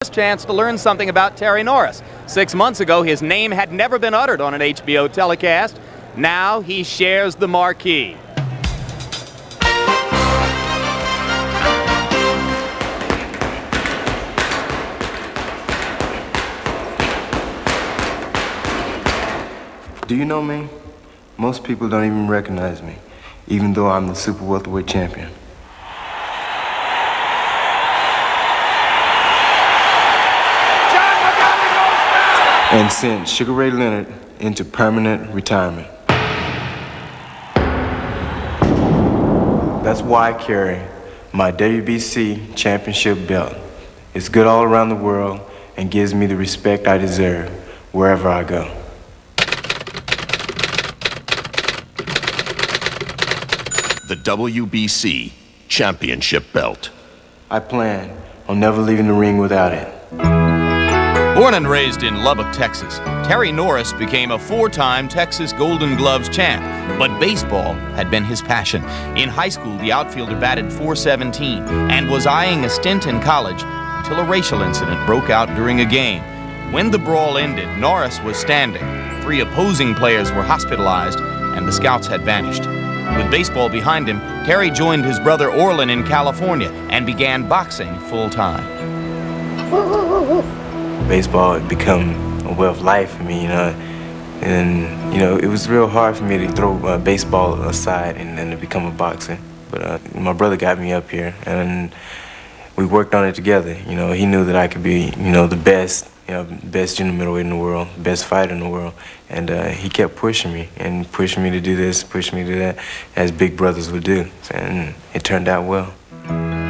Chance to learn something about Terry Norris. 6 months ago, his name had never been uttered on an HBO telecast. Now he shares the marquee. Do you know me? Most people don't even recognize me, even though I'm the super welterweight champion. And sent Sugar Ray Leonard into permanent retirement. That's why I carry my WBC championship belt. It's good all around the world and gives me the respect I deserve wherever I go. The WBC championship belt. I plan on never leaving the ring without it. Born and raised in Lubbock, Texas, Terry Norris became a 4-time Texas Golden Gloves champ, but baseball had been his passion. In high school, the outfielder batted .417 and was eyeing a stint in college until a racial incident broke out during a game. When the brawl ended, Norris was standing. 3 opposing players were hospitalized, and the scouts had vanished. With baseball behind him, Terry joined his brother Orlin in California and began boxing full-time. Baseball had become a way of life for me, and it was real hard for me to throw baseball aside and then to become a boxer. But my brother got me up here, and we worked on it together. He knew that I could be, the best, best junior middleweight in the world, best fighter in the world, and he kept pushing me to do this, pushing me to do that, as big brothers would do, and it turned out well.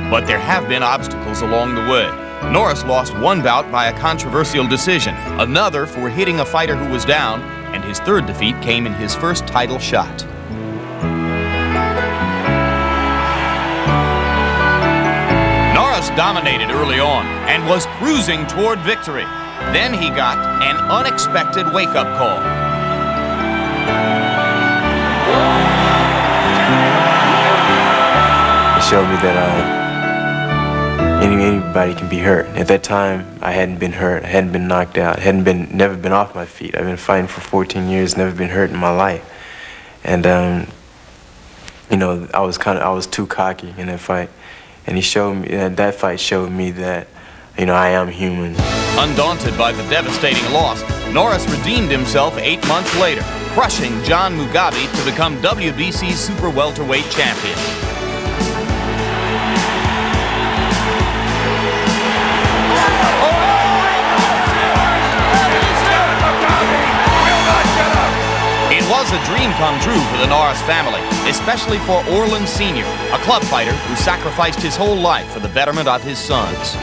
But there have been obstacles along the way. Norris lost one bout by a controversial decision, another for hitting a fighter who was down, and his third defeat came in his first title shot. Norris dominated early on and was cruising toward victory. Then he got an unexpected wake-up call. It showed me that anybody can be hurt. At that time, I hadn't been hurt. I hadn't been knocked out. Never been off my feet. I've been fighting for 14 years, never been hurt in my life. And I was too cocky in that fight. And he showed me that fight showed me that, I am human. Undaunted by the devastating loss, Norris redeemed himself 8 months later, crushing John Mugabe to become WBC super welterweight champion. It was a dream come true for the Norris family, especially for Orlin Sr., a club fighter who sacrificed his whole life for the betterment of his sons.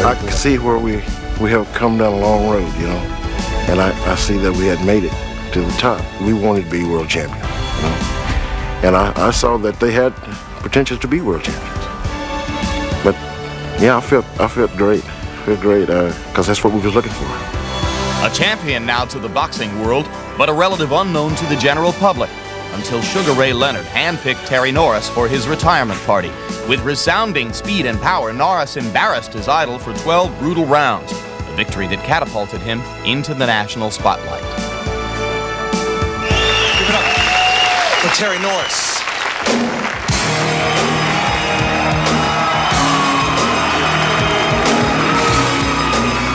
I can see where we have come down a long road, and I see that we had made it to the top. We wanted to be world champion, and I saw that they had potential to be world champions. But yeah, I felt great, because that's what we was looking for. A champion now to the boxing world, but a relative unknown to the general public, until Sugar Ray Leonard handpicked Terry Norris for his retirement party. With resounding speed and power, Norris embarrassed his idol for 12 brutal rounds, a victory that catapulted him into the national spotlight. Give it up for Terry Norris.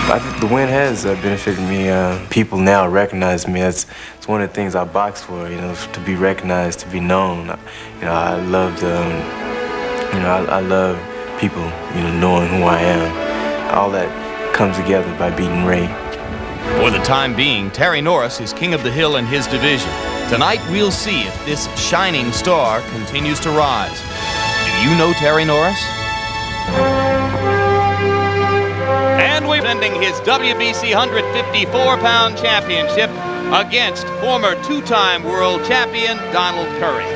I think the win has benefited me. People now recognize me. It's one of the things I box for, to be recognized, to be known. I love I love people, knowing who I am. All that comes together by beating Ray. For the time being, Terry Norris is king of the hill in his division. Tonight, we'll see if this shining star continues to rise. Do you know Terry Norris? And we're defending his WBC 154-pound championship against former 2-time world champion Donald Curry.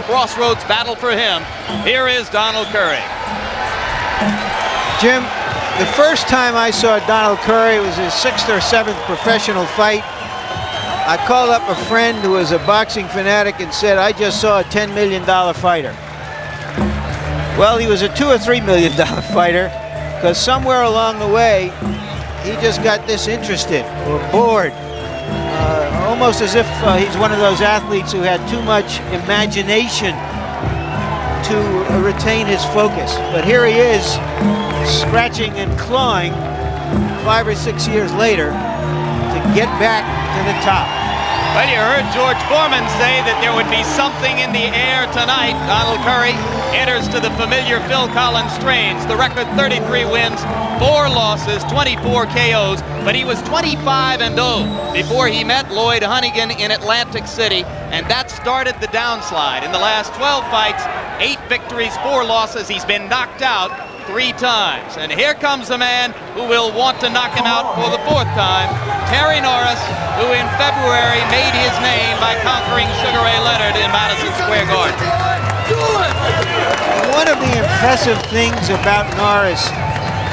Crossroads battle for him. Here is Donald Curry. Jim, the first time I saw Donald Curry was his 6th or 7th professional fight. I called up a friend who was a boxing fanatic and said, I just saw a $10 million fighter. Well, he was a $2 or $3 million fighter. because somewhere along the way, he just got disinterested or bored. Almost as if he's one of those athletes who had too much imagination to retain his focus. But here he is, scratching and clawing 5 or 6 years later to get back to the top. Well, you heard George Foreman say that there would be something in the air tonight. Donald Curry enters to the familiar Phil Collins strains. The record 33 wins, 4 losses, 24 KOs, but he was 25-0 before he met Lloyd Hunnigan in Atlantic City, and that started the downslide. In the last 12 fights, 8 victories, 4 losses. He's been knocked out 3 times. And here comes a man who will want to knock him out for the 4th time, Terry Norris, who in February made his name by conquering Sugar Ray Leonard in Madison Square Garden. One of the impressive things about Norris,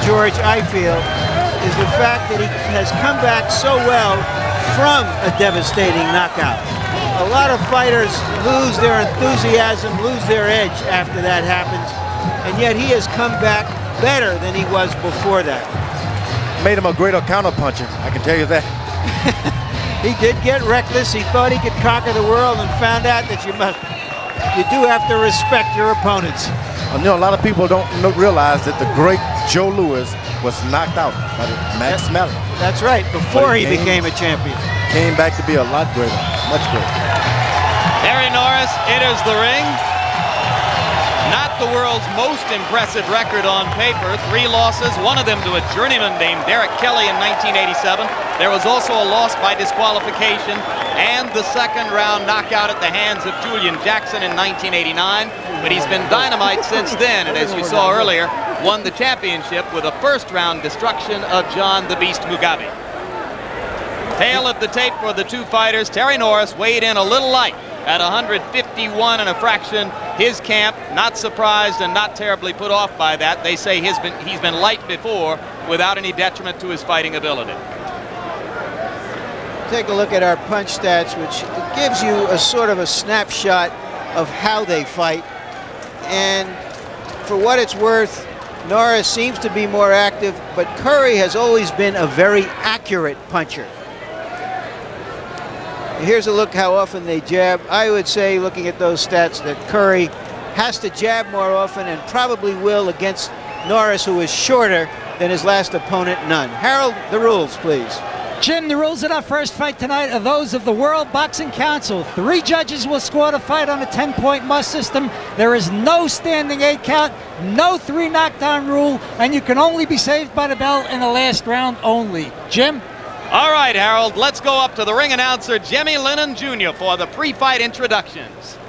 George, I feel, is the fact that he has come back so well from a devastating knockout. A lot of fighters lose their enthusiasm, lose their edge after that happens, and yet he has come back better than he was before that. Made him a greater counterpuncher, I can tell you that. He did get reckless. He thought he could conquer the world and found out that you do have to respect your opponents. You know, a lot of people don't realize that the great Joe Louis was knocked out by Max Mellon. That's right, before he became a champion. Came back to be a lot greater, much greater. Terry Norris enters the ring. Not the world's most impressive record on paper. 3 losses, one of them to a journeyman named Derek Kelly in 1987. There was also a loss by disqualification and the 2nd round knockout at the hands of Julian Jackson in 1989. But he's been dynamite since then, and as you saw earlier, won the championship with a 1st round destruction of John the Beast Mugabe. Tail of the tape for the 2 fighters. Terry Norris weighed in a little light at 151 and a fraction. His camp, not surprised and not terribly put off by that. They say he's been light before without any detriment to his fighting ability. Take a look at our punch stats, which gives you a sort of a snapshot of how they fight. And for what it's worth, Norris seems to be more active, but Curry has always been a very accurate puncher. Here's a look how often they jab. I would say, looking at those stats, that Curry has to jab more often and probably will against Norris, who is shorter than his last opponent, none. Harold, the rules, please. Jim, the rules of our first fight tonight are those of the World Boxing Council. 3 judges will score the fight on a 10-point must system. There is no standing 8 count, no 3 knockdown rule, and you can only be saved by the bell in the last round only. Jim? All right, Harold, let's go up to the ring announcer, Jimmy Lennon Jr., for the pre-fight introductions.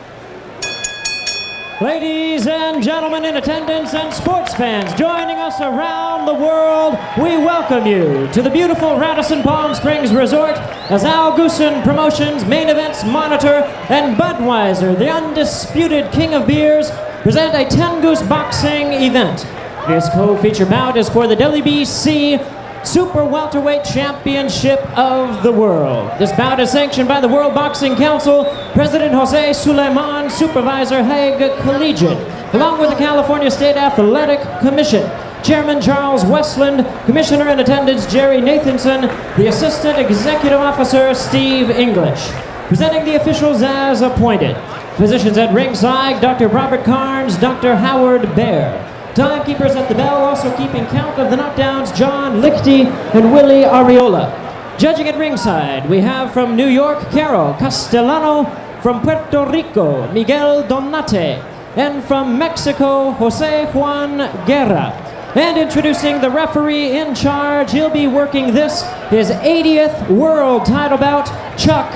Ladies and gentlemen in attendance and sports fans joining us around the world, we welcome you to the beautiful Radisson Palm Springs Resort as Al Goosen Promotions, Main Events Monitor, and Budweiser, the undisputed king of beers, present a 10 Goose boxing event. This co-feature bout is for the WBC Super Welterweight Championship of the World. This bout is sanctioned by the World Boxing Council, President Jose Suleiman, Supervisor Haig Collegiate, along with the California State Athletic Commission, Chairman Charles Westland, Commissioner in attendance Jerry Nathanson, the Assistant Executive Officer Steve English. Presenting the officials as appointed. Physicians at ringside, Dr. Robert Carnes, Dr. Howard Baer. Timekeepers at the bell, also keeping count of the knockdowns, John Lichty and Willie Ariola. Judging at ringside, we have from New York, Carol Castellano, from Puerto Rico, Miguel Donate, and from Mexico, Jose Juan Guerra. And introducing the referee in charge, he'll be working this, his 80th world title bout, Chuck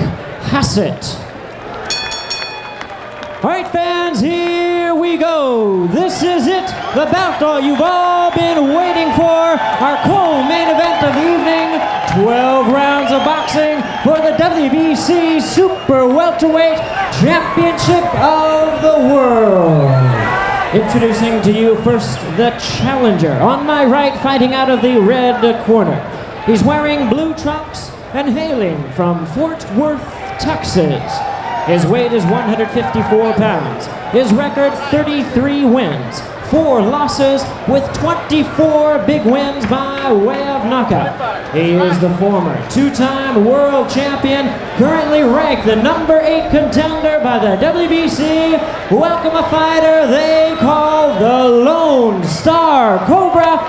Hassett. All right, fans, here we go. This is it, the bout you've all been waiting for. Our co-main event of the evening, 12 rounds of boxing for the WBC Super Welterweight Championship of the World. Introducing to you first the challenger. On my right, fighting out of the red corner. He's wearing blue trunks and hailing from Fort Worth, Texas. His weight is 154 pounds. His record, 33 wins, 4 losses with 24 big wins by way of knockout. He is the former 2-time world champion, currently ranked the number 8 contender by the WBC. Welcome a fighter they call the Lone Star Cobra,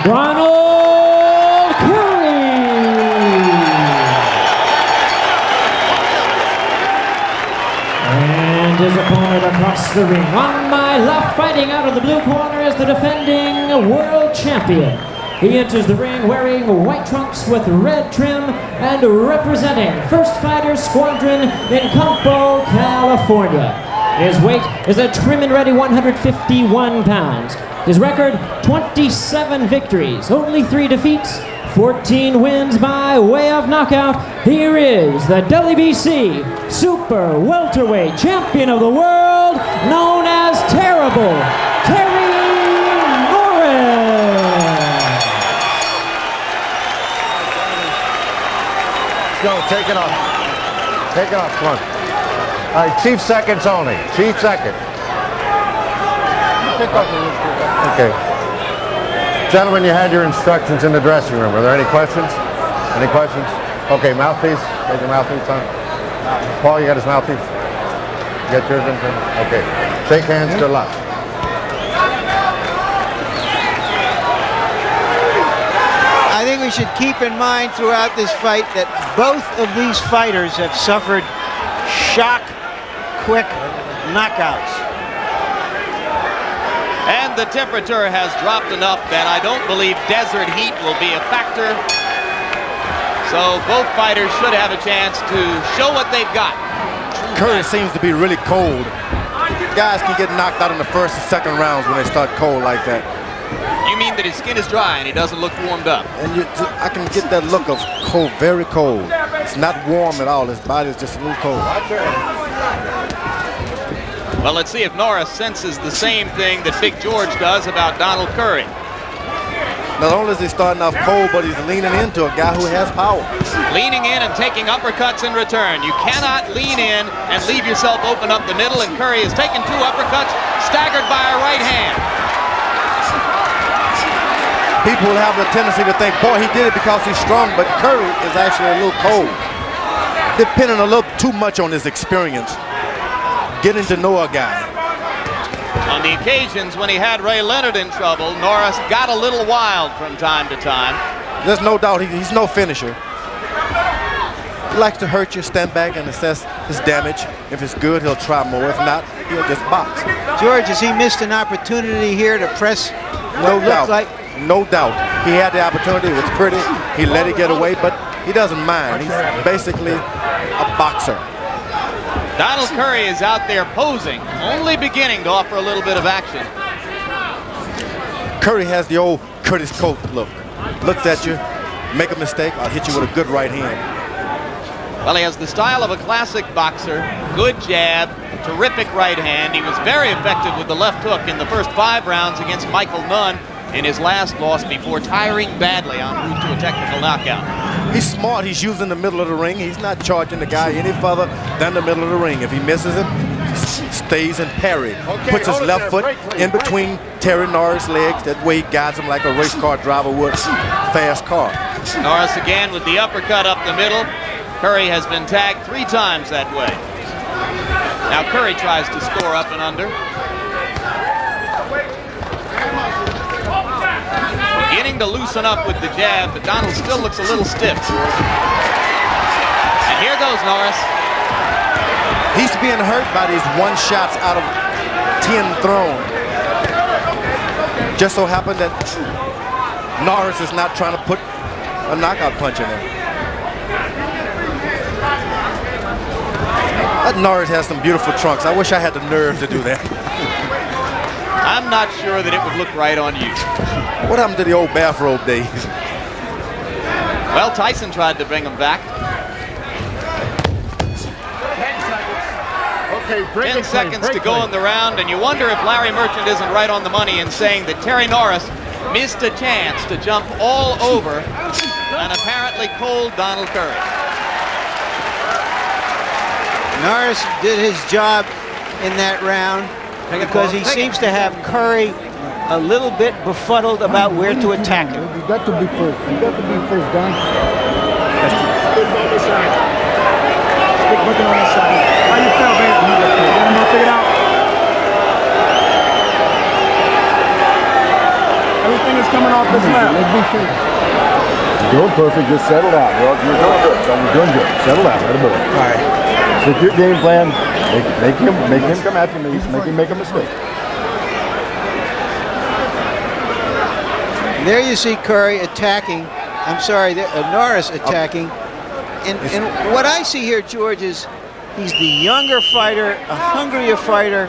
Donald Curry. And his opponent across the ring. On my left, fighting out of the blue corner, is the defending world champion. He enters the ring wearing white trunks with red trim and representing First Fighters Squadron in Campo, California. His weight is a trim and ready 151 pounds. His record, 27 victories, only 3 defeats, 14 wins by way of knockout. Here is the WBC Super Welterweight Champion of the World, known as Terrible, Terry Norris. Go, take it off. Take it off, come on. All right, chief seconds only. Chief seconds. Okay. Gentlemen, you had your instructions in the dressing room. Are there any questions? Any questions? Okay, mouthpiece. Take your mouthpiece on. Paul, you got his mouthpiece? You got yours in too? Okay. Shake hands, good luck. I think we should keep in mind throughout this fight that both of these fighters have suffered shock, quick knockouts. And the temperature has dropped enough that I don't believe desert heat will be a factor. So both fighters should have a chance to show what they've got. Curry seems to be really cold. Guys can get knocked out in the first and second rounds when they start cold like that. You mean that his skin is dry and he doesn't look warmed up? And I can get that look of cold, very cold. It's not warm at all. His body is just a little cold. Well, let's see if Norris senses the same thing that Big George does about Donald Curry. Not only is he starting off cold, but he's leaning into a guy who has power. Leaning in and taking uppercuts in return. You cannot lean in and leave yourself open up the middle, and Curry has taken 2 uppercuts, staggered by a right hand. People will have the tendency to think, boy, he did it because he's strong, but Curry is actually a little cold. Depending a little too much on his experience, getting to know a guy. On the occasions when he had Ray Leonard in trouble, Norris got a little wild from time to time. There's no doubt he's no finisher. He likes to hurt you, stand back and assess his damage. If it's good, he'll try more. If not, he'll just box. George, has he missed an opportunity here to press what looks like? No doubt. He had the opportunity. It was pretty. He let it get away, but he doesn't mind. He's basically a boxer. Donald Curry is out there posing, only beginning to offer a little bit of action. Curry has the old Curtis Colt look. Looks at you, make a mistake, I'll hit you with a good right hand. Well, he has the style of a classic boxer, good jab, terrific right hand. He was very effective with the left hook in the first 5 rounds against Michael Nunn in his last loss before tiring badly en route to a technical knockout. He's smart. He's using the middle of the ring. He's not charging the guy any further than the middle of the ring. If he misses it, stays in parry. Puts his left foot in between Terry Norris' legs. That way he guides him like a race car driver would. Fast car. Norris again with the uppercut up the middle. Curry has been tagged 3 times that way. Now Curry tries to score up and under. Beginning to loosen up with the jab, but Donald still looks a little stiff. And here goes Norris. He's being hurt by these 1 shots out of 10 thrown. Just so happened that Norris is not trying to put a knockout punch in there. That Norris has some beautiful trunks. I wish I had the nerve to do that. I'm not sure that it would look right on you. What happened to the old bathrobe days? Well, Tyson tried to bring him back. 10 seconds to go in the round, and you wonder if Larry Merchant isn't right on the money in saying that Terry Norris missed a chance to jump all over an apparently cold Donald Curry. Norris did his job in that round because he seems to have Curry a little bit befuddled about where to attack him. You got to be first. You got to be first, Don. Stick on this side. Stick looking on this side. How you feel, baby? You know, figure it out. Everything is coming off this lap. Let's be first. You're doing perfect. Just settle down. You're doing good. You're doing good. Settle down. Right about it. All right. Stick to your game plan. Make him come after me. Make him make a mistake. There you see Curry attacking. I'm sorry, Norris attacking. And what I see here, George, is he's the younger fighter, a hungrier fighter.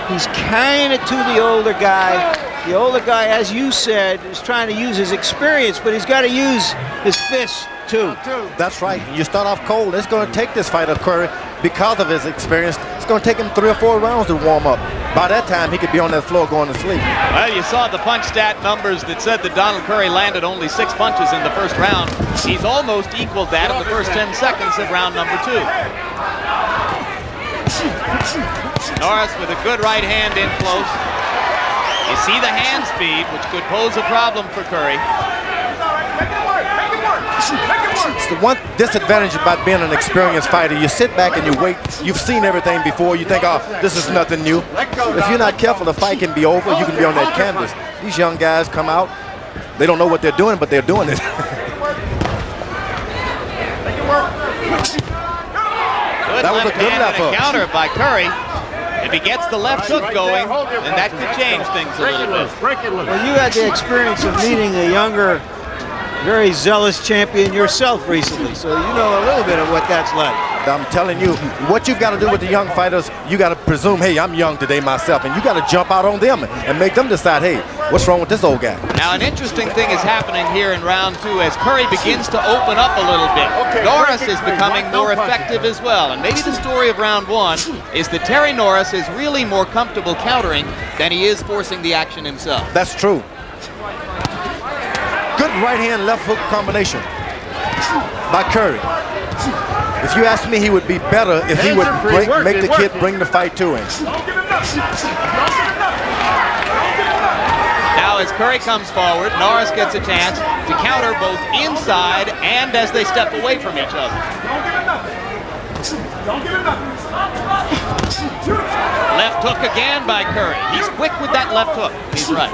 He's carrying it to the older guy. The older guy, as you said, is trying to use his experience, but he's got to use his fists too. That's right. You start off cold. It's going to take this fighter, Curry, because of his experience. It's going to take him 3 or 4 rounds to warm up. By that time, he could be on that floor going to sleep. Well, you saw the punch stat numbers that said that Donald Curry landed only 6 punches in the first round. He's almost equaled that in the first 10 seconds of round number 2. Norris with a good right hand in close. You see the hand speed, which could pose a problem for Curry. It's the one disadvantage about being an experienced fighter. You sit back and you wait. You've seen everything before. You think, oh, this is nothing new. If you're not careful, the fight can be over. You can be on that canvas. These young guys come out. They don't know what they're doing, but they're doing it. That was a good left hook. Counter by Curry. If he gets the left hook going, then that could change things a little bit. Well, you had the experience of meeting a younger, very zealous champion yourself recently, so you know a little bit of what that's like. I'm telling you, what you've got to do with the young fighters, you got to presume, hey, I'm young today myself, and you got to jump out on them and make them decide, hey, what's wrong with this old guy? Now, an interesting thing is happening here in round 2 as Curry begins to open up a little bit. Norris is becoming more effective as well, and maybe the story of round 1 is that Terry Norris is really more comfortable countering than he is forcing the action himself. That's true. Good right hand, left hook combination by Curry. If you ask me, he would be better if he would make the kid bring the fight to him. Now as Curry comes forward, Norris gets a chance to counter both inside and as they step away from each other. Left hook again by Curry. He's quick with that left hook. He's right.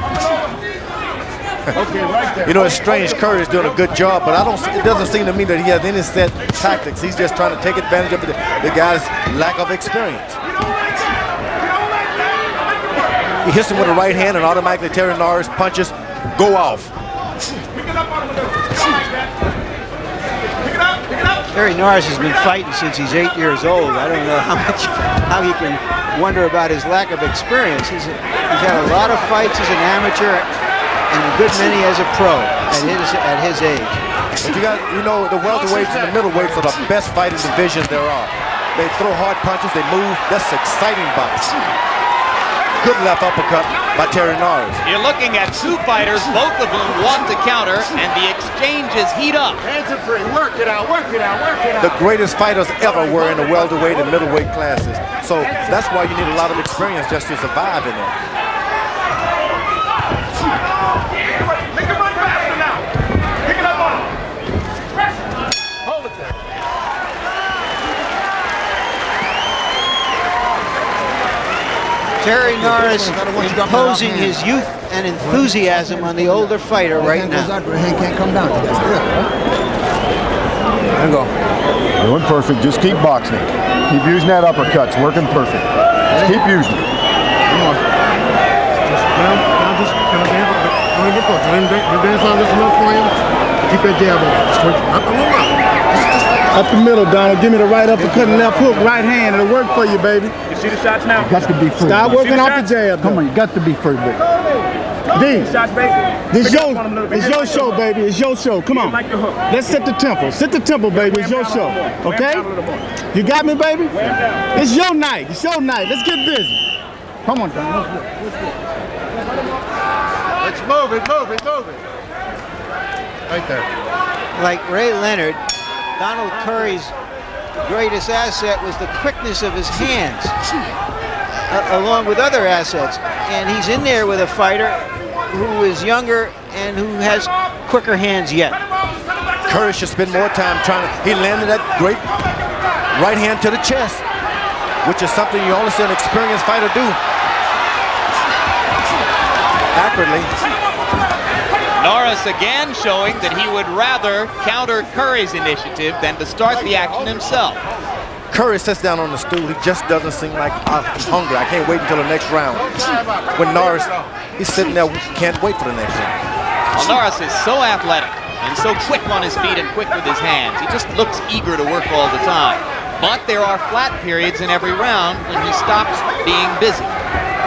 You know, it's strange. Curry is doing a good job, but it doesn't seem to me that he has any set tactics. He's just trying to take advantage of the guy's lack of experience. He hits him with a right hand, and automatically Terry Norris punches go off. Terry Norris has been fighting since he's 8 years old. I don't know how he can wonder about his lack of experience. He's had a lot of fights as an amateur and a good many as a pro at his age. But you know, the welterweights and the middleweights are the best fighting divisions there are. They throw hard punches, they move. That's exciting box. Good left uppercut by Terry Norris. You're looking at 2 fighters, both of whom want to counter, and the exchanges heat up. Hands are free. Work it out, work it out, work it out. The greatest fighters ever were in the welterweight and middleweight classes. So that's why you need a lot of experience just to survive in there. Terry Norris imposing his youth and enthusiasm on the older fighter right now. The hand can't come down. There you go. Doing perfect. Just keep boxing. Keep using that uppercut. It's working perfect. Just keep using it. Come on. Now just kind of dance on this enough for him. Keep that jab on. Up the middle, Donald. Give me the right uppercut and left hook, right hand. It'll work for you, baby. You see the shots now? You got to be free. Stop working off the jab. Come on, you got to be free, baby. D, this is your show, baby. It's your show. Come on. Let's set the tempo. Set the tempo, baby. It's your show. Okay? You got me, baby? It's your night. It's your night. Let's get busy. Come on, Donald. Let's move it, move it, move it. Right there. Like Ray Leonard, Donald Curry's greatest asset was the quickness of his hands, along with other assets. And he's in there with a fighter who is younger and who has quicker hands yet. Curry should spend more time trying to. He landed that great right hand to the chest, which is something you only see an experienced fighter do. Accurately. Norris again showing that he would rather counter Curry's initiative than to start the action himself. Curry sits down on the stool. He just doesn't seem like I'm hungry. I can't wait until the next round. When Norris, he's sitting there, can't wait for the next round. Well, Norris is so athletic and so quick on his feet and quick with his hands. He just looks eager to work all the time. But there are flat periods in every round when he stops being busy.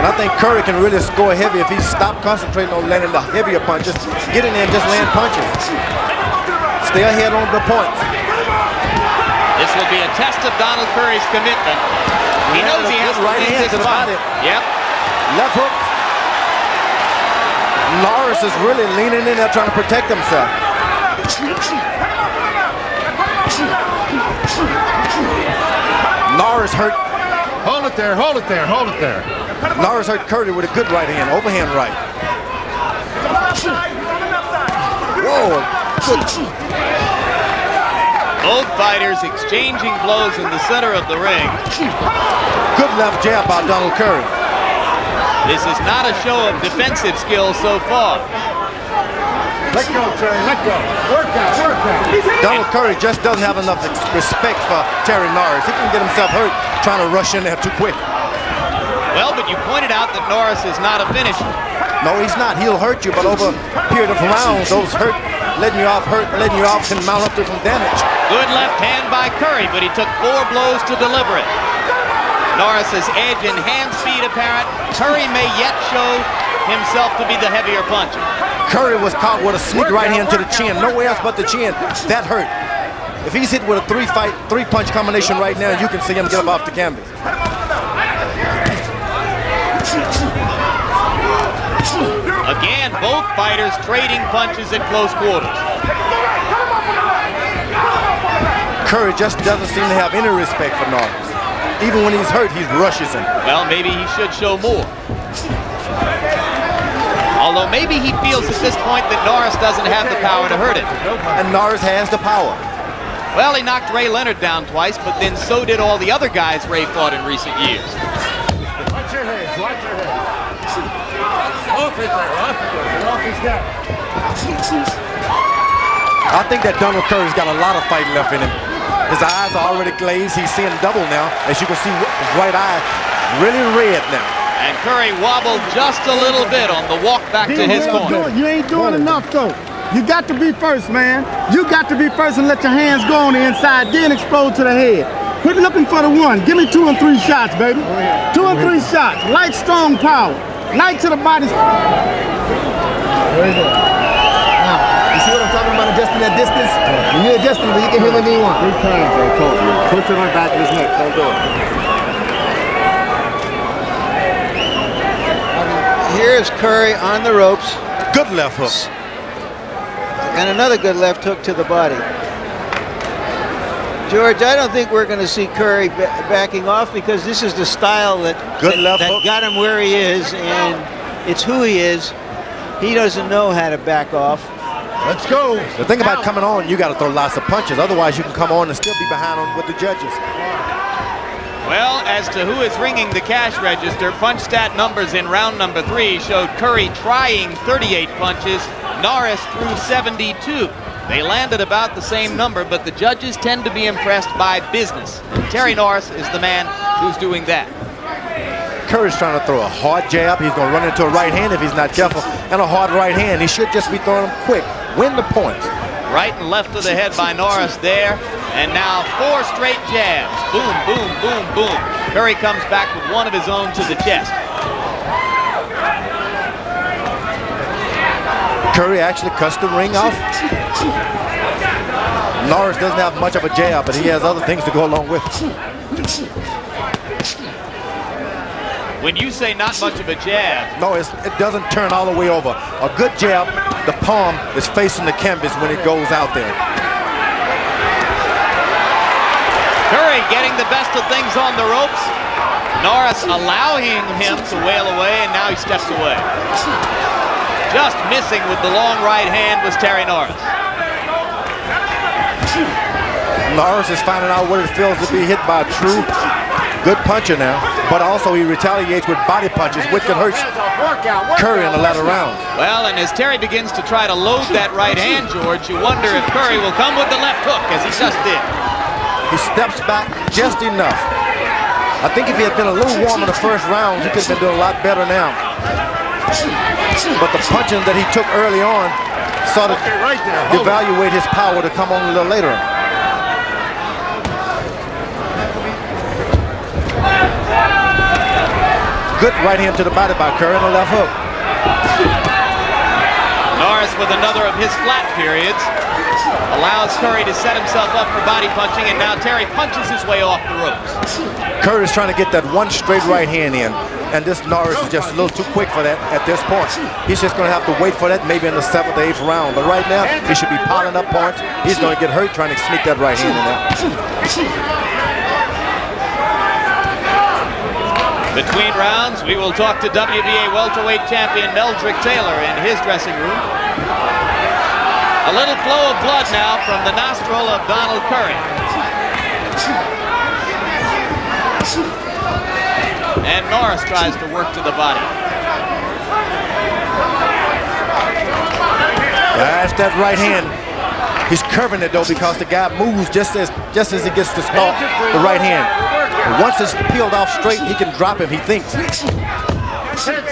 And I think Curry can really score heavy if he stopped concentrating on landing the heavier punches. Get in there and just land punches. Stay ahead on the points. This will be a test of Donald Curry's commitment. He knows he has to right hand to the body. Yep. Left hook. Norris is really leaning in there trying to protect himself. Norris hurt. Hold it there, hold it there, hold it there. Norris hurt Curry with a good right hand, overhand right. Whoa, good. Both fighters exchanging blows in the center of the ring. Good left jab by Donald Curry. This is not a show of defensive skill so far. Let go, Terry, let go. Work out, work out. Donald Curry just doesn't have enough respect for Terry Norris. He can get himself hurt trying to rush in there too quick. Well, but you pointed out that Norris is not a finisher. No, he's not. He'll hurt you, but over a period of rounds, those letting you off can mount up to some damage. Good left hand by Curry, but he took 4 blows to deliver it. Norris's edge and hand speed apparent. Curry may yet show himself to be the heavier puncher. Curry was caught with a sneak right hand to the chin. Nowhere else but the chin. That hurt. If he's hit with a three-punch combination right now, you can see him get up off the canvas. Again, both fighters trading punches at close quarters. Curry just doesn't seem to have any respect for Norris. Even when he's hurt, he rushes him. Well, maybe he should show more. Although maybe he feels at this point that Norris doesn't have the power to hurt him. And Norris has the power. Well, he knocked Ray Leonard down twice, but then so did all the other guys Ray fought in recent years. Watch your heads, watch your heads. Off it there, off his guy. I think that Donald Curry's got a lot of fight left in him. His eyes are already glazed. He's seeing double now. As you can see, his right eye really red now. And Curry wobbled just a little bit on the walk back to his corner. You ain't doing enough, though. You got to be first, man. You got to be first and let your hands go on the inside, then explode to the head. Quit looking for the one. Give me 2 and 3 shots, baby. 2 and 3 shots. Light, strong power. Light to the body. Very good. Now, you see what I'm talking about adjusting that distance? When you're adjusting, you can hit whenever you want. 3 times I told you. Push it on the back of his neck. Don't do it. Here's Curry on the ropes. Good left hook. And another good left hook to the body. George, I don't think we're going to see Curry backing off because this is the style that got him where he is, and it's who he is. He doesn't know how to back off. Let's go. The thing about coming on, you got to throw lots of punches. Otherwise, you can come on and still be behind on with the judges. Well, as to who is ringing the cash register, punch stat numbers in round number 3 showed Curry trying 38 punches, Norris threw 72. They landed about the same number, but the judges tend to be impressed by business. Terry Norris is the man who's doing that. Curry's trying to throw a hard jab. He's going to run into a right hand if he's not careful, and a hard right hand. He should just be throwing them quick. Win the points. Right and left of the head by Norris there. And now 4 straight jabs. Boom, boom, boom, boom. Curry comes back with one of his own to the chest. Curry actually cuts the ring off. Norris doesn't have much of a jab, but he has other things to go along with. When you say not much of a jab. No, it doesn't turn all the way over. A good jab, the palm is facing the canvas when it goes out there. Curry getting the best of things on the ropes. Norris allowing him to wail away, and now he steps away. Just missing with the long right hand was Terry Norris. Norris is finding out what it feels to be hit by a true good puncher now, but also he retaliates with body punches, which can hurt Curry in the latter round. Well, and as Terry begins to try to load that right hand, George, you wonder if Curry will come with the left hook, as he just did. He steps back just enough. I think if he had been a little warm in the first round, he could have been doing a lot better now. But the punching that he took early on sort of evaluate his power to come on a little later. Good right hand to the body by Curry and a left hook. Norris with another of his flat periods allows Curry to set himself up for body punching, and now Terry punches his way off the ropes. Curry is trying to get that one straight right hand in, and this Norris is just a little too quick for that at this point. He's just going to have to wait for that maybe in the 7th or 8th round, but right now he should be piling up points. He's going to get hurt trying to sneak that right hand in there. Between rounds, we will talk to WBA welterweight champion Meldrick Taylor in his dressing room. A little flow of blood now from the nostril of Donald Curry. And Norris tries to work to the body. That's that right hand. He's curving it though because the guy moves just as he gets to start the right hand. But once it's peeled off straight, he can drop him, he thinks. 10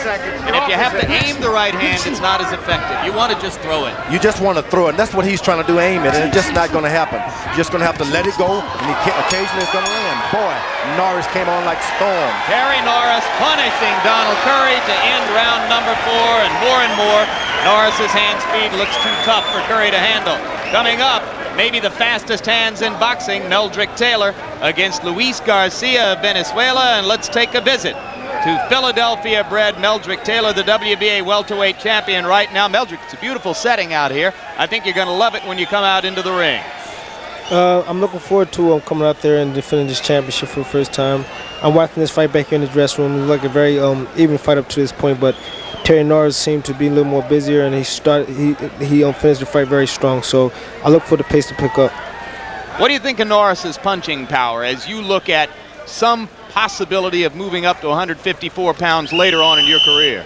seconds. And if you have to aim the right hand, it's not as effective. You want to just throw it. You just want to throw it, and that's what he's trying to do, aim it, and it's just not going to happen. You're just going to have to let it go, and occasionally it's going to land. Boy, Norris came on like storm. Terry Norris punishing Donald Curry to end round number 4, and more, Norris's hand speed looks too tough for Curry to handle. Coming up, maybe the fastest hands in boxing, Meldrick Taylor against Luis Garcia of Venezuela, and let's take a visit to Philadelphia-bred Meldrick Taylor, the WBA welterweight champion right now. Meldrick, it's a beautiful setting out here. I think you're going to love it when you come out into the ring. I'm looking forward to coming out there and defending this championship for the first time. I'm watching this fight back here in the dressing room. It was like a very even fight up to this point, but Terry Norris seemed to be a little more busier, and he finished the fight very strong. So I look for the pace to pick up. What do you think of Norris's punching power as you look at some possibility of moving up to 154 pounds later on in your career?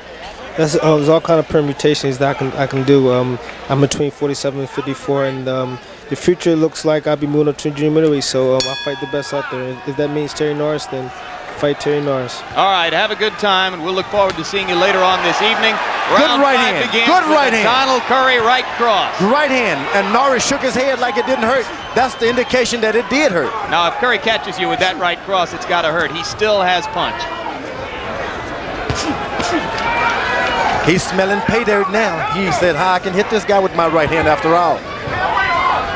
There's all kind of permutations that I can do. I'm between 47 and 54, and the future looks like I'll be moving up to junior middleweight, so I'll fight the best out there. If that means Terry Norris, then fight Terry Norris. All right, have a good time, and we'll look forward to seeing you later on this evening. Good right hand. Good right hand. Donald Curry right cross. Right hand, and Norris shook his head like it didn't hurt. That's the indication that it did hurt. Now, if Curry catches you with that right cross, it's got to hurt. He still has punch. He's smelling pay dirt now. He said, I can hit this guy with my right hand after all.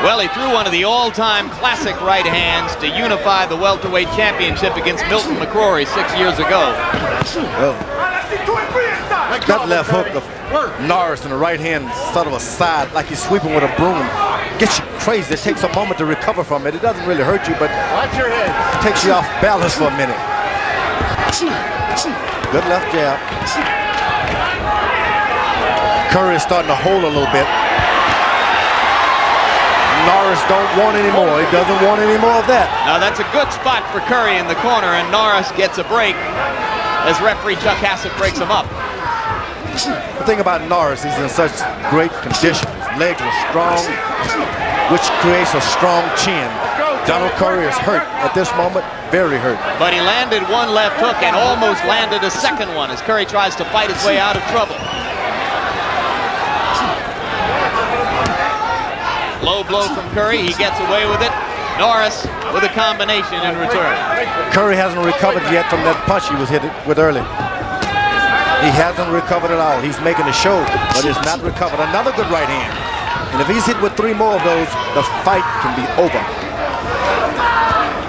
Well, he threw one of the all-time classic right hands to unify the welterweight championship against Milton McCrory 6 years ago. Well, that left hook of Norris in the right hand, sort of a side, like he's sweeping with a broom, gets you crazy. It takes a moment to recover from it. It doesn't really hurt you, but it takes you off balance for a minute. Good left jab. Curry is starting to hold a little bit. Norris don't want any more. He doesn't want any more of that. Now that's a good spot for Curry in the corner, and Norris gets a break as referee Chuck Hassett breaks him up. The thing about Norris, he's in such great condition. His legs are strong, which creates a strong chin. Donald Curry is hurt at this moment, very hurt. But he landed one left hook and almost landed a second one as Curry tries to fight his way out of trouble. Low blow from Curry, he gets away with it. Norris with a combination in return. Curry hasn't recovered yet from that punch he was hit with early. He hasn't recovered at all. He's making a show, but he's not recovered. Another good right hand. And if he's hit with 3 more of those, the fight can be over.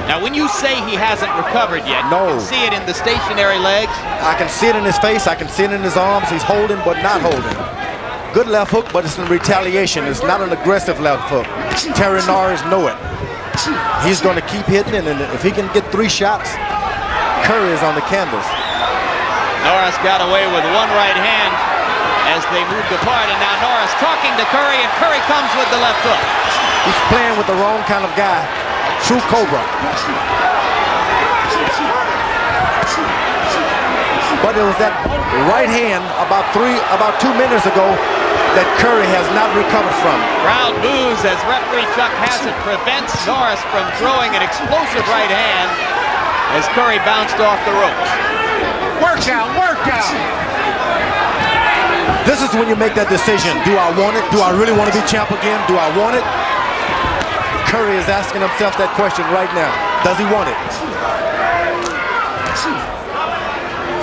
Now, when you say he hasn't recovered yet, you can see it in the stationary legs. I can see it in his face. I can see it in his arms. He's holding, but not holding. Good left hook, but it's in retaliation. It's not an aggressive left hook. Terry Norris know it. He's going to keep hitting it, and if he can get 3 shots, Curry is on the canvas. Norris got away with one right hand, as they moved apart, and now Norris talking to Curry, and Curry comes with the left hook. He's playing with the wrong kind of guy. True Cobra. But it was that right hand about 2 minutes ago that Curry has not recovered from. Crowd boos as referee Chuck Hassett prevents Norris from throwing an explosive right hand as Curry bounced off the ropes. Workout, workout. This is when you make that decision. Do I want it? Do I really want to be champ again? Do I want it? Curry is asking himself that question right now. Does he want it?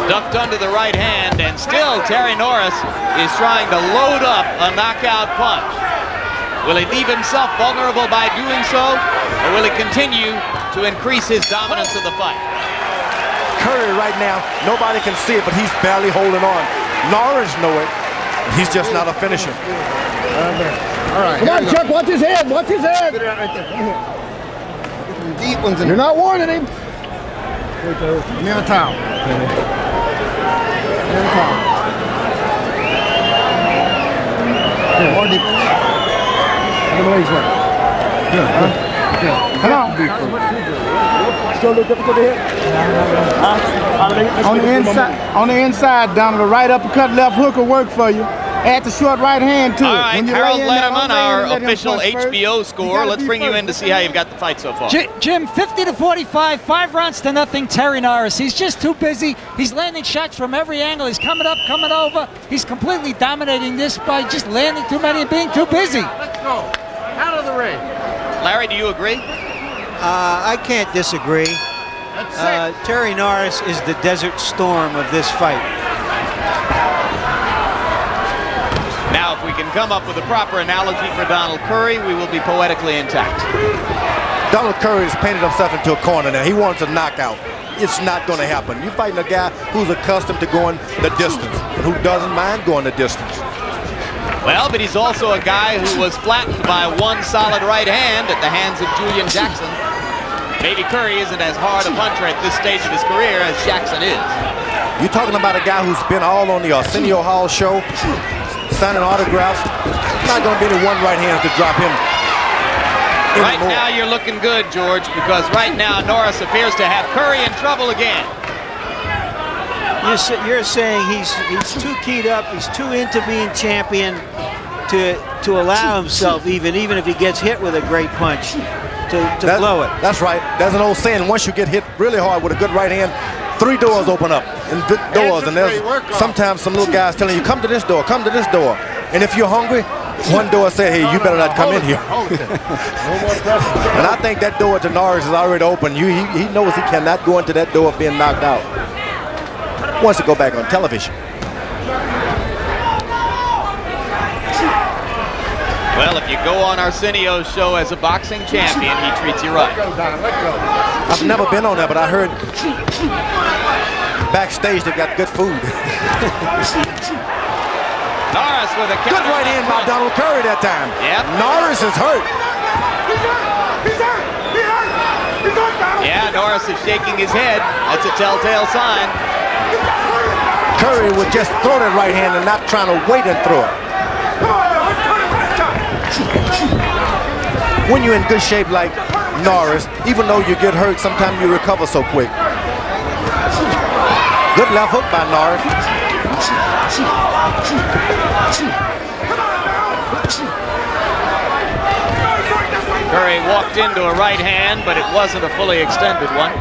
Ducked under the right hand, and still Terry Norris is trying to load up a knockout punch. Will he leave himself vulnerable by doing so, or will he continue to increase his dominance of the fight? Curry right now, nobody can see it, but he's barely holding on. Norris know it. He's just not a finisher. All right. Come on, Chuck, watch his head. Watch his head. Get it out right there. Come here. Get some deep ones in. You're not warning him. Give me a towel. Give me a towel. Here, more deep. Get the legs right. Good, good. Good. Come on. Still a little difficult to hit? On the inside, down to the right uppercut, left hook will work for you. Add the short right hand to it. All right, Harold Letterman, our official HBO scorer. Let's bring you in to see how you've got the fight so far. Jim, 50-45, 5 rounds to nothing, Terry Norris. He's just too busy. He's landing shots from every angle. He's coming up, coming over. He's completely dominating this by just landing too many and being too busy. Let's go. Out of the ring. Larry, do you agree? I can't disagree. Terry Norris is the Desert Storm of this fight. Now, if we can come up with a proper analogy for Donald Curry, we will be poetically intact. Donald Curry has painted himself into a corner now. He wants a knockout. It's not going to happen. You're fighting a guy who's accustomed to going the distance, and who doesn't mind going the distance. Well, but he's also a guy who was flattened by one solid right hand at the hands of Julian Jackson. Maybe Curry isn't as hard a puncher at this stage of his career as Jackson is. You're talking about a guy who's been all on the Arsenio Hall show, signing autographs. Not going to be the one right hand to drop him anymore. Right now you're looking good, George, because right now Norris appears to have Curry in trouble again. You're saying he's too keyed up, he's too into being champion to allow himself, even if he gets hit with a great punch, to blow it. That's right. There's an old saying, once you get hit really hard with a good right hand, 3 doors open up, and good doors, and there's sometimes some little guys telling you, come to this door, come to this door. And if you're hungry, one door said, hey, you better not come in here. And I think that door to Norris is already open. He knows he cannot go into that door being knocked out. He wants to go back on television. Well, if you go on Arsenio's show as a boxing champion, he treats you right. I've never been on there, but I heard backstage they've got good food. Norris with a good right hand by Donald Curry that time. Yep. Norris is hurt. He's hurt. He's hurt. He's hurt. He's hurt, Donald. Yeah, Norris is shaking his head. That's a telltale sign. Curry would just throw that right hand and not trying to wait and throw it. When you're in good shape like Norris, even though you get hurt, sometimes you recover so quick. Good left hook by Norris. Curry walked into a right hand, but it wasn't a fully extended one.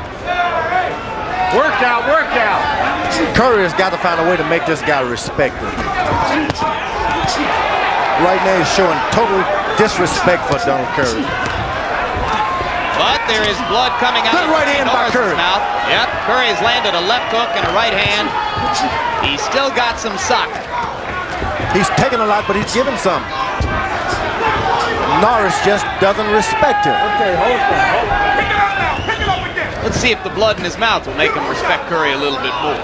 Workout, workout. Curry has got to find a way to make this guy respect him. Right now he's showing total disrespect for Donald Curry. But there is blood coming out of right hand by Curry. Mouth. Yep, Curry has landed a left hook and a right hand. He's still got some sock. He's taking a lot, but he's giving some. Norris just doesn't respect him. Okay, hold on. Pick it up now. Pick it up again. Let's see if the blood in his mouth will make him respect Curry a little bit more.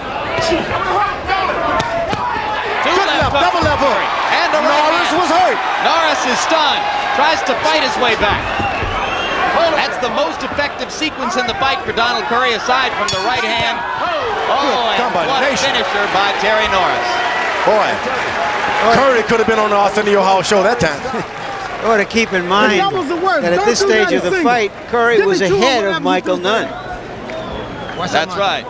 Double left hook. And the Norris was hurt. Norris is stunned. Tries to fight his way back. That's the most effective sequence in the fight for Donald Curry, aside from the right hand. Oh, and what a finisher by Terry Norris. Boy, Curry could have been on the Arsenio Hall show that time. You ought to keep in mind that at this stage of the fight, Curry was ahead of Michael Nunn. That's right.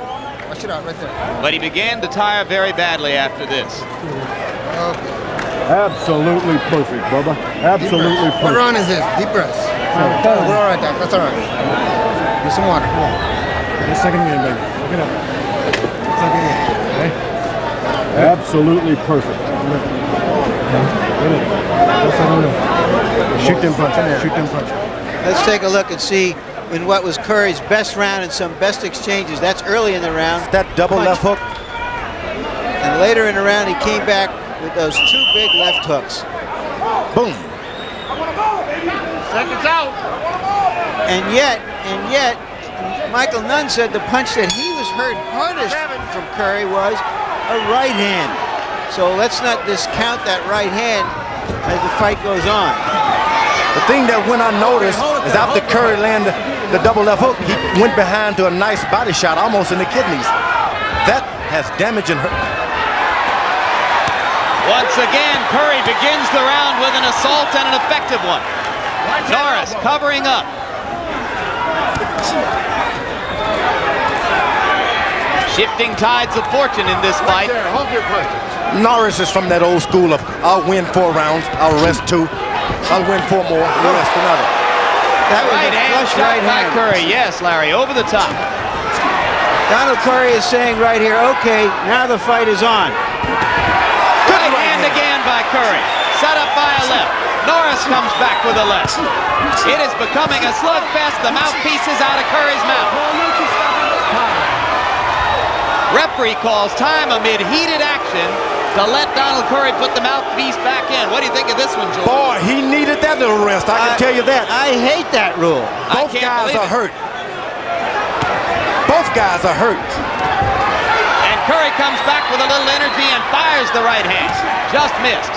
Watch it out right there. But he began to tire very badly after this. Okay. Absolutely perfect, Bubba. Absolutely perfect. What round is this? Deep breaths. We're all right, Doc. That's all right. Get some water. Come on. Get a second game, baby. Look it up. Second game. Okay? Absolutely perfect. Shoot them punches. Shoot them punches. Let's take a look and see in what was Curry's best round and some best exchanges. That's early in the round. That double left hook. And later in the round, he came back with those two big left hooks. Boom. Seconds out. And yet, Michael Nunn said the punch that he was hurt hardest from Curry was a right hand. So let's not discount that right hand as the fight goes on. The thing that went unnoticed is after Curry landed the double left hook, he went behind to a nice body shot almost in the kidneys. That has damage in her. Once again, Curry begins the round with an assault and an effective one. Norris covering up. Shifting tides of fortune in this fight. Norris is from that old school of I'll win 4 rounds, I'll rest 2, I'll win 4 more, I'll rest another. That was Right a hand flush shot right by hand. Curry. Yes, Larry, over the top. Donald Curry is saying right here, okay, now the fight is on. Right hand again by Curry. Set up by a left. Norris comes back with a left. It is becoming a slugfest. The mouthpiece is out of Curry's mouth. Referee calls time amid heated action to let Donald Curry put the mouthpiece back in. What do you think of this one, George? Boy, he needed that little rest, I can tell you that. I hate that rule. Both guys are hurt. Both guys are hurt. And Curry comes back with a little energy and fires the right hand. Just missed.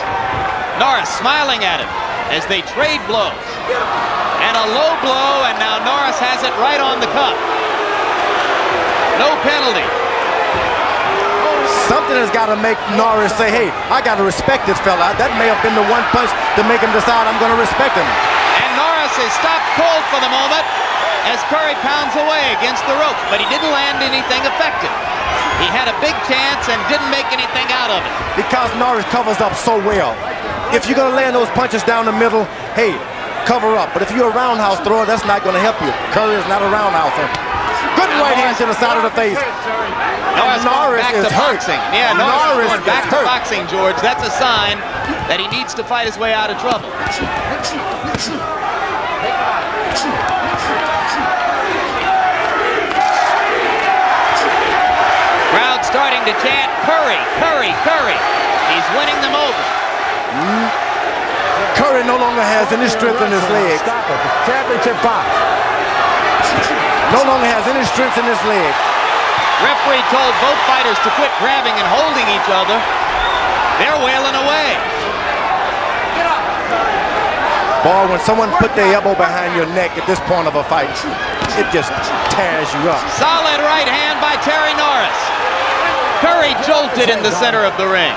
Norris smiling at him as they trade blows. And a low blow, and now Norris has it right on the cup. No penalty. Something has got to make Norris say, hey, I got to respect this fella. That may have been the one punch to make him decide I'm going to respect him. And Norris is stopped cold for the moment as Curry pounds away against the ropes, but he didn't land anything effective. He had a big chance and didn't make anything out of it. Because Norris covers up so well. If you're going to land those punches down the middle, hey, cover up. But if you're a roundhouse thrower, that's not going to help you. Curry is not a roundhouser. Good right hand to the side of the face. Norris is back to hurt. boxing. Yeah, Norris Norris going back is to hurt. boxing, George. That's a sign that he needs to fight his way out of trouble. Crowd starting to chant, Curry, Curry, Curry. He's winning them over. Curry no longer has any strength in his legs. Championship box. No longer has any strength in his legs. Referee told both fighters to quit grabbing and holding each other. They're wailing away. Boy, when someone put their elbow behind your neck at this point of a fight, it just tears you up. Solid right hand by Terry Norris. Curry jolted in the center of the ring.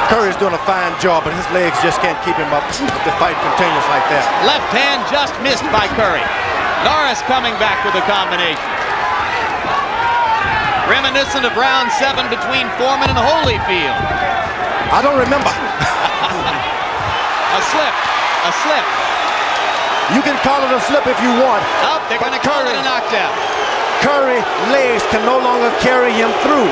Curry's doing a fine job, but his legs just can't keep him up if the fight continues like that. Left hand just missed by Curry. Norris coming back with a combination. Reminiscent of round 7 between Foreman and Holyfield. I don't remember. A slip. A slip. You can call it a slip if you want. Oh, they're going to call it a knockdown. Curry's legs can no longer carry him through.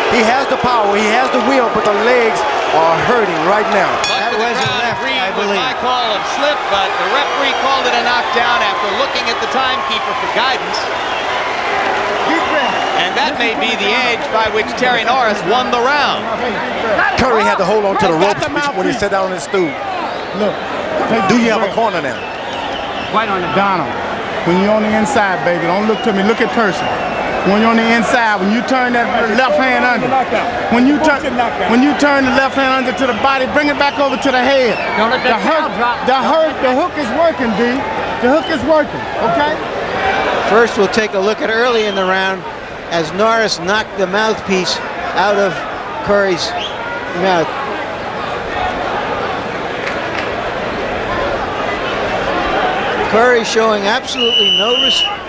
He has the power, he has the will, but the legs are hurting right now. That was left, I believe. My call of slip, but the referee called it a knockdown after looking at the timekeeper for guidance. And that may be the age by which Terry Norris won the round. Curry had to hold on to the ropes when he sat down on his stool. Look. Do you have a corner now? Right on it. Donald, when you're on the inside, baby, don't look to me. Look at Turson. When you're on the inside, when you turn that left hand under, when you turn the left hand under to the body, bring it back over to the head. The hook is working, D. The hook is working, okay? First, we'll take a look at early in the round as Norris knocked the mouthpiece out of Curry's Now, Curry showing absolutely no respect.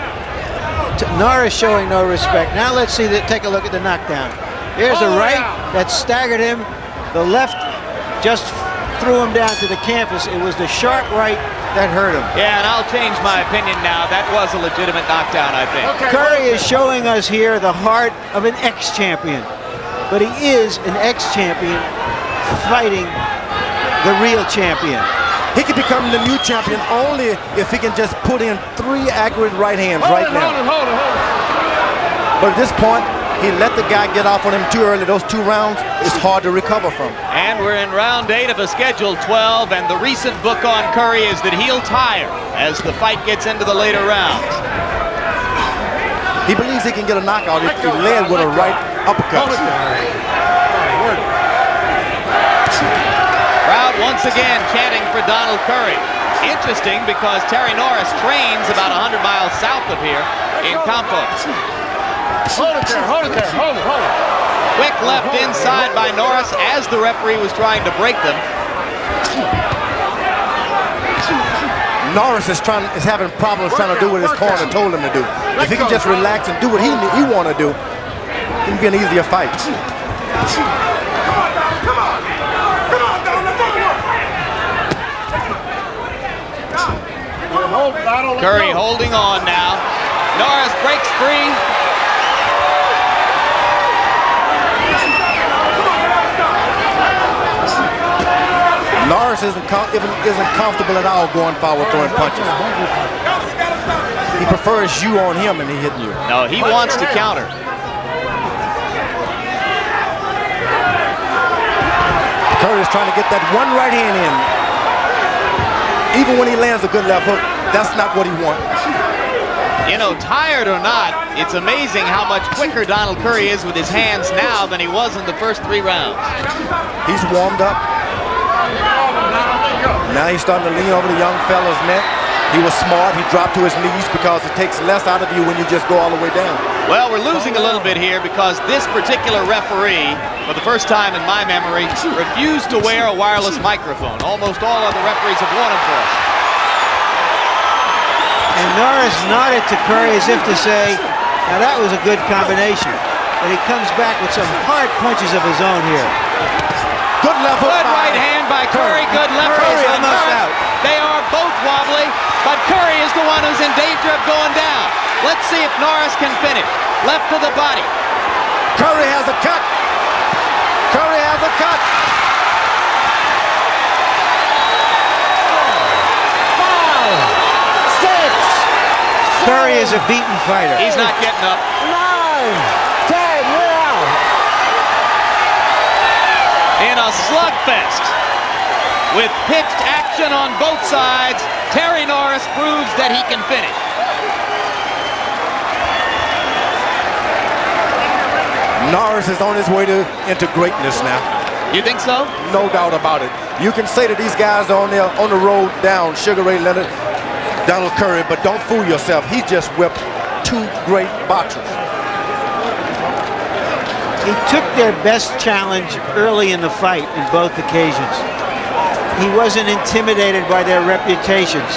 Norris showing no respect. Now let's see take a look at the knockdown. Here's a right that staggered him. The left just threw him down to the canvas. It was the sharp right that hurt him. Yeah, and I'll change my opinion now. That was a legitimate knockdown, I think. Curry is showing us here the heart of an ex-champion. But he is an ex-champion fighting the real champion. He can become the new champion only if he can just put in 3 accurate right hands right now. Hold it. But at this point, he let the guy get off on him too early. Those 2 rounds, it's hard to recover from. And we're in round 8 of a scheduled 12, and the recent book on Curry is that he'll tire as the fight gets into the later rounds. He believes he can get a knockout if he led with a right uppercut. Crowd once again chanting for Donald Curry. Interesting because Terry Norris trains about 100 miles south of here in Campos. Hold it there. Quick left inside by Norris as the referee was trying to break them. Norris is having problems trying to do what his corner told him to do. If he can just relax and do what he want to do, it can be an easier fight. Curry holding on now. Norris breaks free. Norris isn't comfortable at all going forward throwing punches. He prefers you on him and he hitting you. No, he wants to counter. Curry is trying to get that one right hand in. Even when he lands a good left hook, that's not what he wants. You know, tired or not, it's amazing how much quicker Donald Curry is with his hands now than he was in the first 3 rounds. He's warmed up. Now he's starting to lean over the young fella's neck. He was smart. He dropped to his knees because it takes less out of you when you just go all the way down. Well, we're losing a little bit here because this particular referee, for the first time in my memory, refused to wear a wireless microphone. Almost all other referees have worn them for us. And Norris nodded to Curry as if to say, now that was a good combination. But he comes back with some hard punches of his own here. Good left hook. Good right hand by Curry. Good left hook. Curry almost out. They are both wobbly, but Curry is the one who's in danger of going down. Let's see if Norris can finish. Left to the body. Curry has a cut. Curry has a cut. 5, 6. Curry is a beaten fighter. He's not getting up. 9, 10, yeah. In a slugfest with pitched action on both sides, Terry Norris proves that he can finish. Norris is on his way into greatness now. You think so? No doubt about it. You can say that these guys are on the road down, Sugar Ray Leonard, Donald Curry, but don't fool yourself. He just whipped 2 great boxers. He took their best challenge early in the fight in both occasions. He wasn't intimidated by their reputations.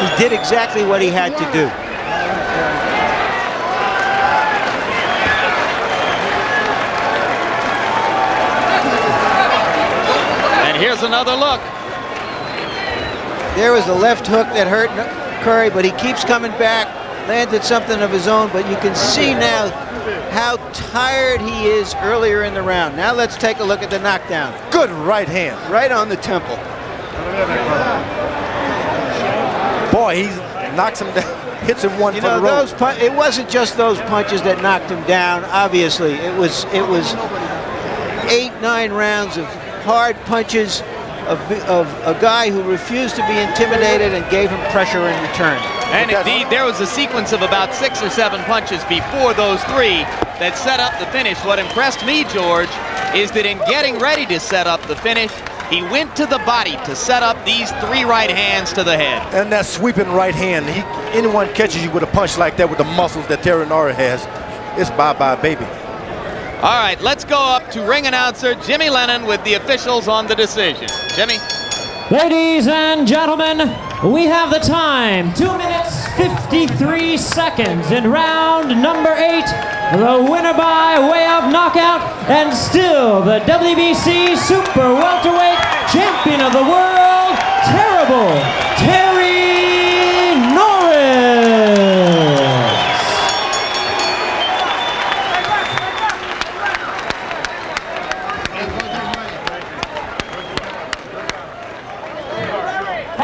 He did exactly what he had to do. And here's another look. There was the left hook that hurt Curry, but he keeps coming back, landed something of his own, but you can see now how tired he is earlier in the round. Now let's take a look at the knockdown. Good right hand. Right on the temple. Boy, he knocks him down, hits him one for the road. It wasn't just those punches that knocked him down, obviously. It was 8, 9 rounds of hard punches of a guy who refused to be intimidated and gave him pressure in return. And indeed, there was a sequence of about 6 or 7 punches before those 3 that set up the finish. What impressed me, George, is that in getting ready to set up the finish, he went to the body to set up these 3 right hands to the head. And that sweeping right hand, anyone catches you with a punch like that with the muscles that Terry Norris has, it's bye-bye, baby. All right, let's go up to ring announcer Jimmy Lennon with the officials on the decision. Jimmy. Ladies and gentlemen, we have the time. 2 minutes, 53 seconds in round number 8. The winner by way of knockout and still the WBC Super Welterweight Champion of the World, Terrible Terry Norris.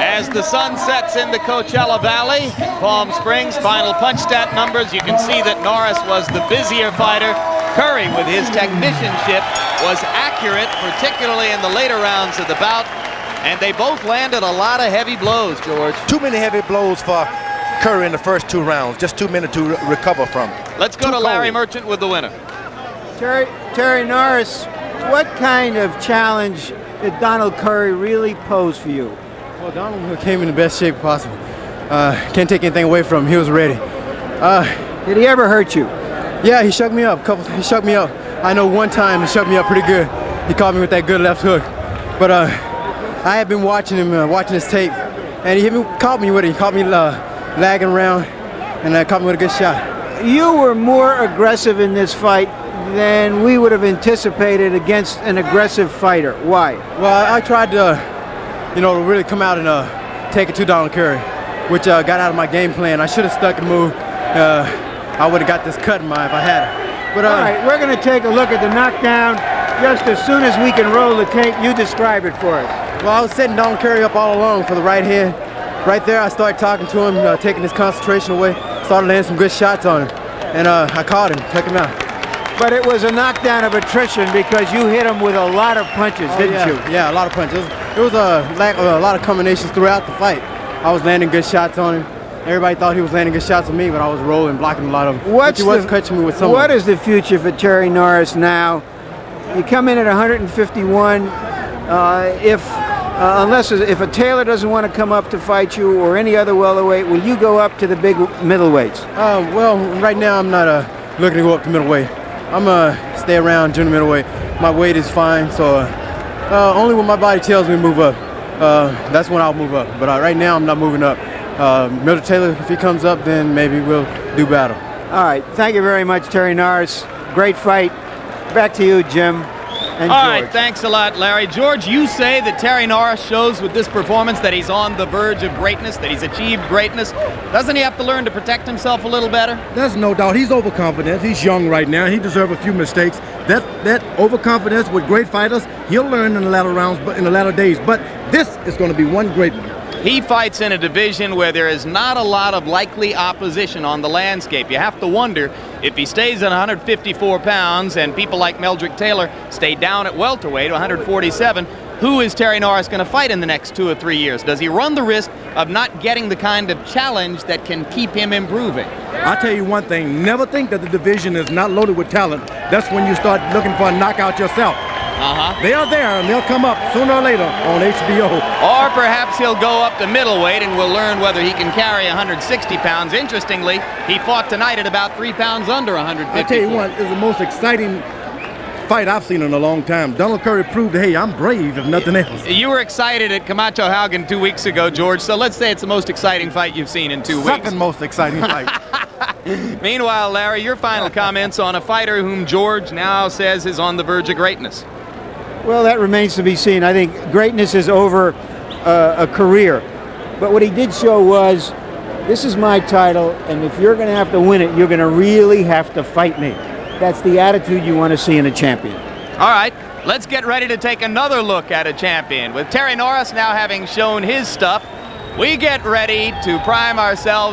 As the sun sets in the Coachella Valley, Palm Springs, final punch stat numbers, you can see that Norris was the busier fighter. Curry, with his technicianship, was accurate, particularly in the later rounds of the bout. And they both landed a lot of heavy blows, George. Too many heavy blows for Curry in the first 2 rounds. Just too many to recover from. Let's go to Larry Merchant with the winner. Terry Norris, what kind of challenge did Donald Curry really pose for you? Well, Donald came in the best shape possible. Can't take anything away from him. He was ready. Did he ever hurt you? Yeah, he shook me up. He shook me up. I know one time he shook me up pretty good. He caught me with that good left hook. But I had been watching him, watching his tape, and he caught me with it. He caught me lagging around, and caught me with a good shot. You were more aggressive in this fight than we would have anticipated against an aggressive fighter. Why? Well, I tried to, to really come out and take it to Donald Curry, which got out of my game plan. I should have stuck and moved. I would have got this cut in my if I had it. But all right, we're going to take a look at the knockdown just as soon as we can roll the tape. You describe it for us. Well, I was setting Donald Curry up all along for the right hand. Right there, I started talking to him, taking his concentration away. Started landing some good shots on him, and I caught him, took him out. But it was a knockdown of attrition because you hit him with a lot of punches, didn't you? Yeah, a lot of punches. It was a lot of combinations throughout the fight. I was landing good shots on him. Everybody thought he was landing good shots on me, but I was rolling, blocking a lot of them. He was catching me with some. What is the future for Terry Norris now? You come in at 151. If a Taylor doesn't want to come up to fight you or any other welterweight, will you go up to the big middleweights? Well, right now I'm not looking to go up to middleweight. I'm stay around junior middleweight. My weight is fine, so only when my body tells me to move up, that's when I'll move up. But right now I'm not moving up. Mildred Taylor, if he comes up, then maybe we'll do battle. All right, thank you very much, Terry Norris. Great fight. Back to you, Jim. And All George. right, thanks a lot, Larry. George, you say that Terry Norris shows with this performance that he's on the verge of greatness, that he's achieved greatness. Doesn't he have to learn to protect himself a little better? There's no doubt. He's overconfident. He's young right now. He deserves a few mistakes. That overconfidence with great fighters, he'll learn in the latter rounds, but in the latter days. But this is going to be one great one. He fights in a division where there is not a lot of likely opposition on the landscape. You have to wonder if he stays at 154 pounds and people like Meldrick Taylor stay down at welterweight, 147, who is Terry Norris going to fight in the next 2 or 3 years? Does he run the risk of not getting the kind of challenge that can keep him improving? I'll tell you one thing, never think that the division is not loaded with talent. That's when you start looking for a knockout yourself. They are there, and they'll come up sooner or later on HBO. Or perhaps he'll go up to middleweight, and we'll learn whether he can carry 160 pounds. Interestingly, he fought tonight at about 3 pounds under 150. I'll tell you what, it's the most exciting fight I've seen in a long time. Donald Curry proved, hey, I'm brave, if nothing else. You were excited at Camacho Haugen 2 weeks ago, George, so let's say it's the most exciting fight you've seen in 2 weeks. Second most exciting fight. Meanwhile, Larry, your final comments on a fighter whom George now says is on the verge of greatness. Well, that remains to be seen. I think greatness is over a career. But what he did show was, this is my title, and if you're going to have to win it, you're going to really have to fight me. That's the attitude you want to see in a champion. All right, let's get ready to take another look at a champion. With Terry Norris now having shown his stuff, we get ready to prime ourselves